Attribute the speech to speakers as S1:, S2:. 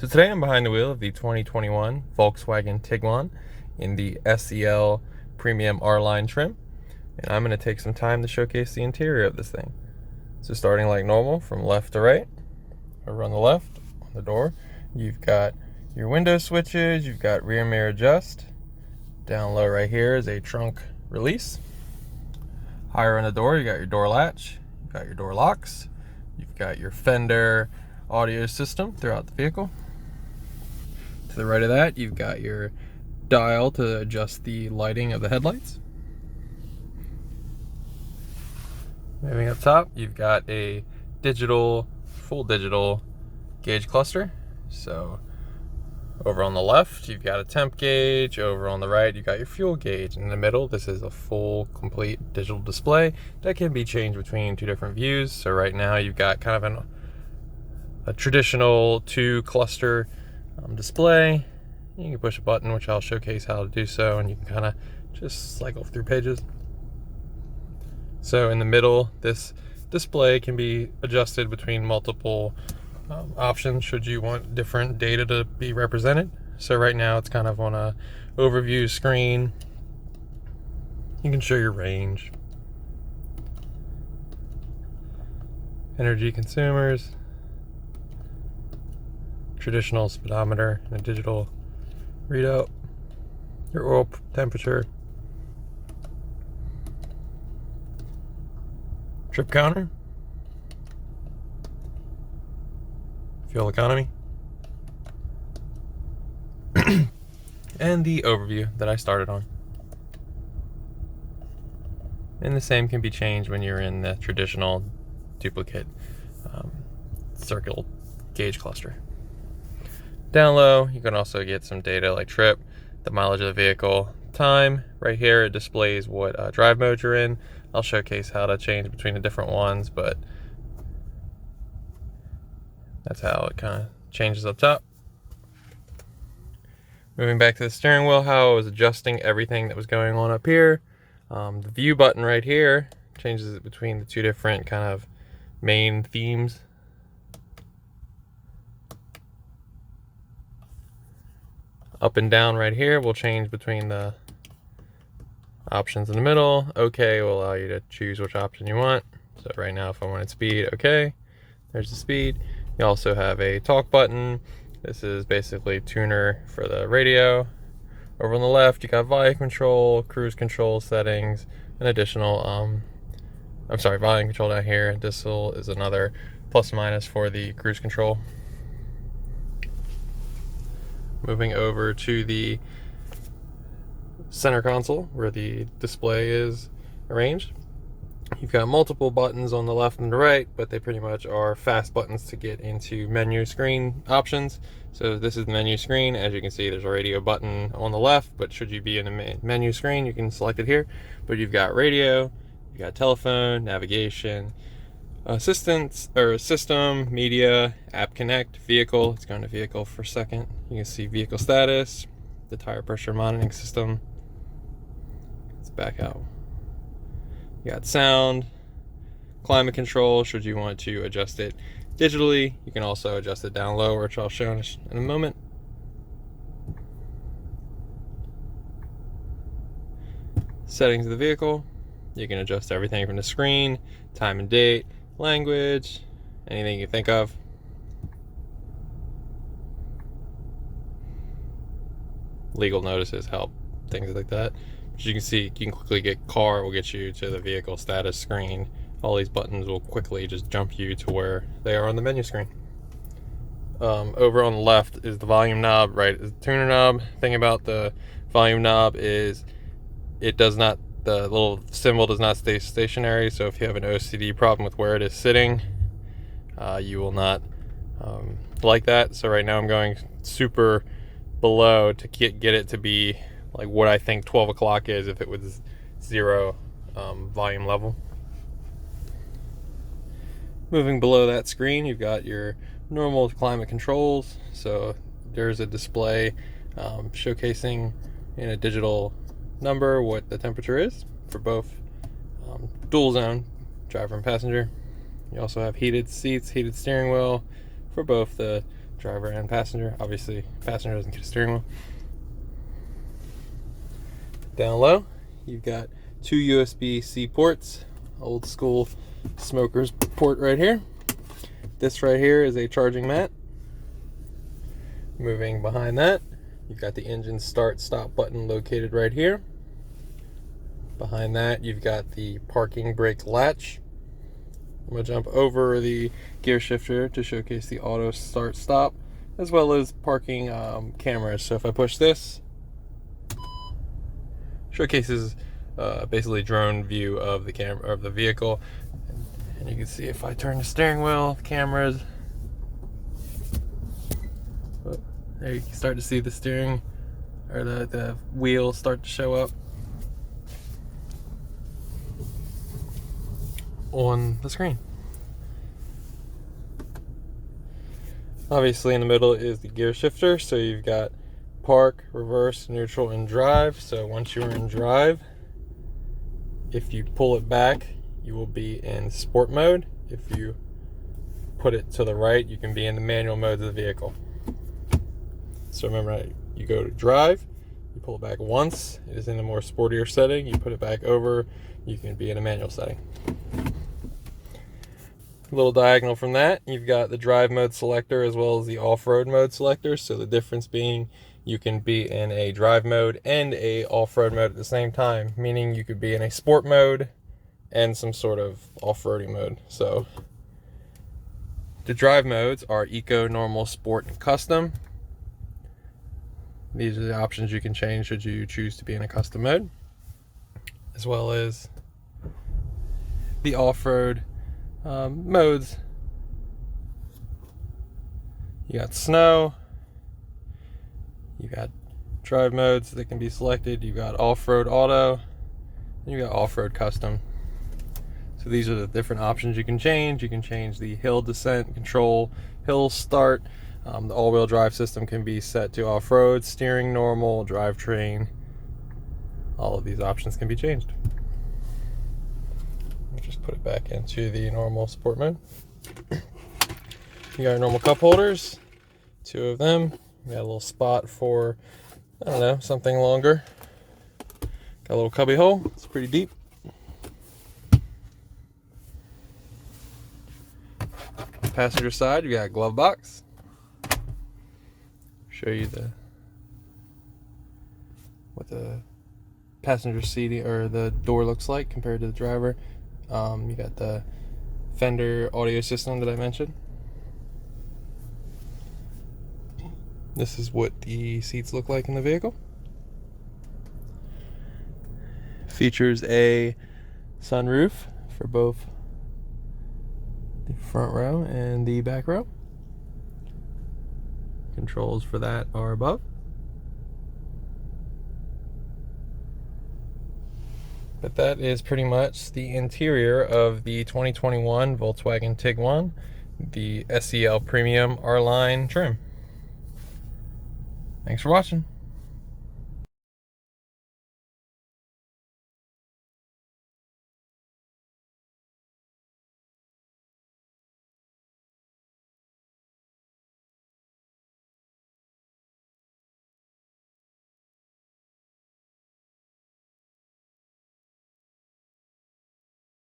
S1: So today I'm behind the wheel of the 2021 Volkswagen Tiguan in the SEL Premium R-Line trim, and I'm going to take some time to showcase the interior of this thing. So starting like normal from left to right, over on the left, on the door, you've got your window switches, you've got rear mirror adjust. Down low right here is a trunk release. Higher on the door, you got your door latch, you've got your door locks, you've got your fender audio system throughout the vehicle. To the right of that, you've got your dial to adjust the lighting of the headlights. Moving up top, you've got a full digital gauge cluster. So over on the left, you've got a temp gauge. Over on the right, you've got your fuel gauge. In the middle, this is a full, complete digital display that can be changed between two different views. So right now, you've got kind of a traditional two cluster display. You can push a button, which I'll showcase how to do so, and you can kind of just cycle through pages. So in the middle, this display can be adjusted between multiple options should you want different data to be represented. So right now it's kind of on a overview screen. You can show your range, energy consumers, traditional speedometer, and a digital readout, your oil temperature, trip counter, fuel economy, and the overview that I started on. And the same can be changed when you're in the traditional duplicate circle gauge cluster. Down low, you can also get some data like trip, the mileage of the vehicle, time. Right here, it displays what drive mode you're in. I'll showcase how to change between the different ones, but that's how it kind of changes up top. Moving back to the steering wheel, how I was adjusting everything that was going on up here. The view button right here changes it between the two different kind of main themes. Up and down right here will change between the options in the middle. OK will allow you to choose which option you want. So right now, if I wanted speed, OK, there's the speed. You also have a talk button. This is basically tuner for the radio. Over on the left, you got volume control, cruise control settings, and additional, volume control down here. This is another plus minus for the cruise control. Moving over to the center console where the display is arranged. You've got multiple buttons on the left and the right, but they pretty much are fast buttons to get into menu screen options. So this is the menu screen. As you can see, there's a radio button on the left, but should you be in the menu screen, you can select it here. But you've got radio, you've got telephone, navigation, assistance or system, media, app connect, vehicle. It's going to vehicle for a second. You can see vehicle status, the tire pressure monitoring system. Let's back out. You got sound, climate control, should you want to adjust it digitally. You can also adjust it down low, which I'll show in a moment. Settings of the vehicle. You can adjust everything from the screen, time and date, language, anything you think of. Legal notices help, things like that. As you can see, you can quickly get car, will get you to the vehicle status screen. All these buttons will quickly just jump you to where they are on the menu screen. Over on the left is the volume knob, right is the tuner knob. Thing about the volume knob is the little symbol does not stay stationary, so if you have an OCD problem with where it is sitting, you will not like that. So right now I'm going super below to get it to be like what I think 12 o'clock is if it was zero volume level. Moving below that screen, you've got your normal climate controls. So there's a display showcasing in a digital number what the temperature is for both dual zone, driver and passenger. You also have heated seats, heated steering wheel for both the driver and passenger. Obviously, passenger doesn't get a steering wheel. Down low, you've got 2 USB-C ports, old school smoker's port right here. This right here is a charging mat. Moving behind that, you've got the engine start-stop button located right here. Behind that, you've got the parking brake latch. I'm going to jump over the gear shifter to showcase the auto start-stop, as well as parking cameras. So if I push this, showcases basically drone view of the camera of the vehicle, and you can see if I turn the steering wheel, cameras. There you can start to see the steering or the wheels start to show up on the screen. Obviously in the middle is the gear shifter, so you've got park, reverse, neutral, and drive. So once you're in drive, if you pull it back, you will be in sport mode. If you put it to the right, you can be in the manual mode of the vehicle. So remember, you go to drive, you pull it back once, it is in a more sportier setting. You put it back over, you can be in a manual setting. A little diagonal from that, you've got the drive mode selector as well as the off-road mode selector. So the difference being you can be in a drive mode and a off-road mode at the same time, meaning you could be in a sport mode and some sort of off-roading mode. So the drive modes are eco, normal, sport, and custom. These are the options you can change should you choose to be in a custom mode, as well as the off-road modes. You got snow, you got drive modes that can be selected, you got off-road auto, and you got off-road custom. So these are the different options you can change. You can change the hill descent control, hill start. The all-wheel drive system can be set to off-road, steering normal, drivetrain. All of these options can be changed. I'll just put it back into the normal sport mode. You got normal cup holders, 2 of them. You got a little spot for, I don't know, something longer. Got a little cubby hole, it's pretty deep. Passenger side, you got a glove box. Show you what the passenger seating or the door looks like compared to the driver. You got the Fender audio system that I mentioned. This is what the seats look like in the vehicle. Features a sunroof for both the front row and the back row. Controls for that are above. But that is pretty much the interior of the 2021 Volkswagen Tiguan, the SEL Premium R-Line trim. Thanks for watching.